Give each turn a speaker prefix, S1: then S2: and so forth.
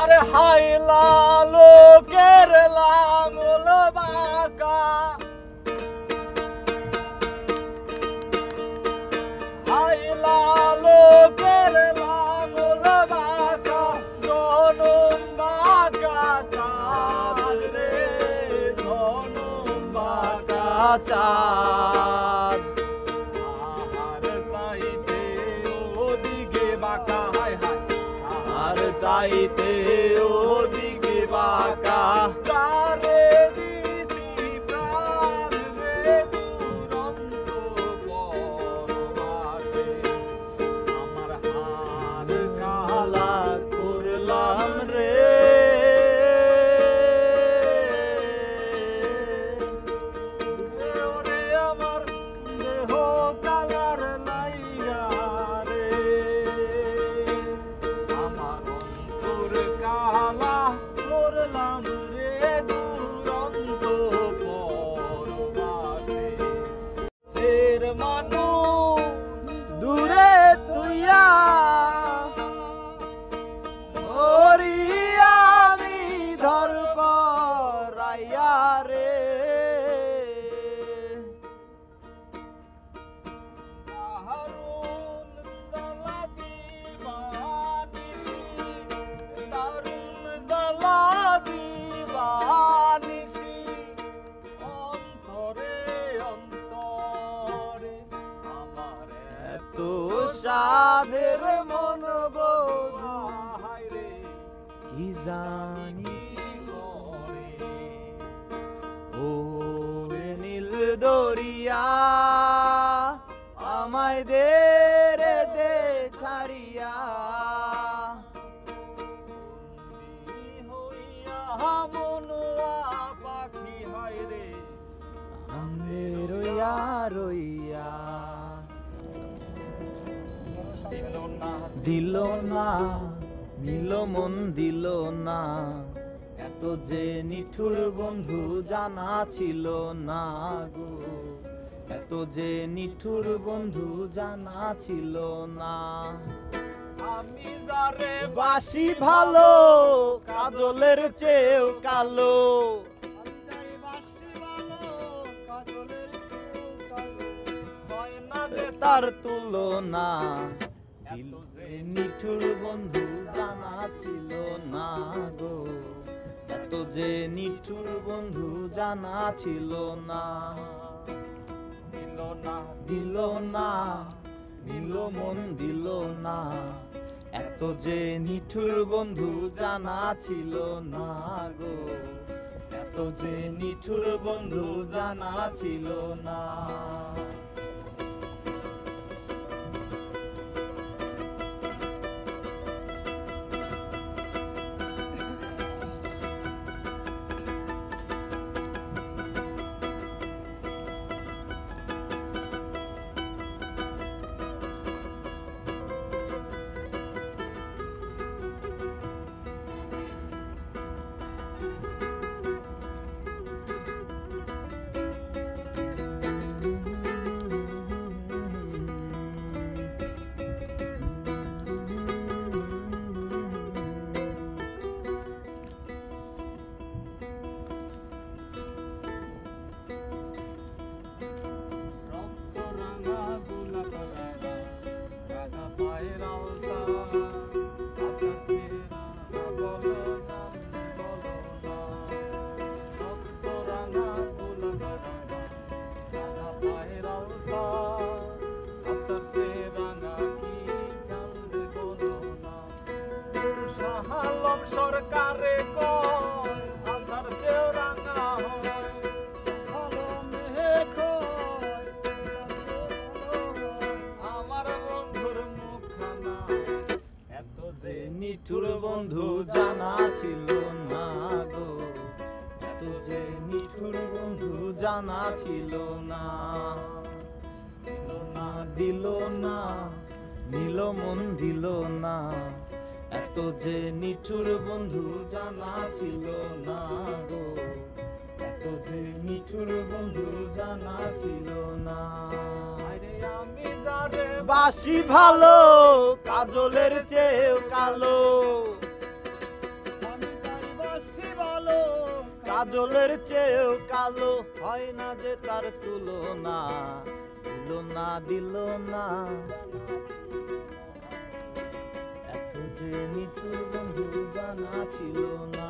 S1: আরে হাইলা লোকের লাঙল বাঁকা, হাইলা লোকের লাঙল বাঁকা, জনম বাঁকা চাঁদ রে, জনম বাঁকা চাঁদ। আর চাইতে ওদিকে বাঁকা, হায় হায় আর চাইতে ওদিকে বাঁকা, চারে দিছি প্রাণ রে দুরন্ত পরবাসে। আমার হার কালা করলাম রে, ওরে আমার দেহ কালার লাইগা রে, আমার অন্তর কালা করলাম রে দুরন্ত পরবাসে। ছের মানুষ দূরে তুইয়া ওরি আমি ধর পরাইয়া রে, দারুণ জ্বালা দিবানিশি, দারুণ জ্বালা দিবানিশি, অন্তরে অন্তরে আমার এত সাধের মন বোধায় রে, কি জানি করে ও রে নীল দরিয়া, আমায় দে রে দে ছাড়িয়া, বন্দী হইয়া মনুয়া পাখি হায় রে, আমনে রইয়া রইয়া। দিল না নিল মন দিল না, এত যে নিঠুর বন্ধু জানা ছিল না গো, এত যে নিঠুর বন্ধু জানা ছিল না। আমি যারে বাসি ভালো কাজলের চেয়েও কালো, হয় না যে তার তুলনা, দিল যে নিঠুর বন্ধু জানা ছিল না গো, এত যে নিঠুর বন্ধু জানা ছিল না। দিল না দিল না নিল মন দিল না, এত যে নিঠুর বন্ধু জানা ছিল না গো, এত যে নিঠুর বন্ধু জানা ছিল না। সরকারে কয় আধার চেয়েও রাঙা হয়, আমার বন্ধুর মুখখানা এত যে নিঠুর বন্ধু জানা ছিল না গো, এত যে নিঠুর বন্ধু জানা ছিল না। দিল না দিল না নিল মন দিল না, এত যে নিঠুর বন্ধু জানা ছিল না গো, এত যে নিঠুর বন্ধু জানা ছিল না। আমি যারে বাসি ভালো কাজলের চেয়েও কালো, কাজলের চেয়েও কালো হয় না যে তার তুলনা, দিল না দিল না। এত যে নিতুর বন্ধু জানা ছিল না।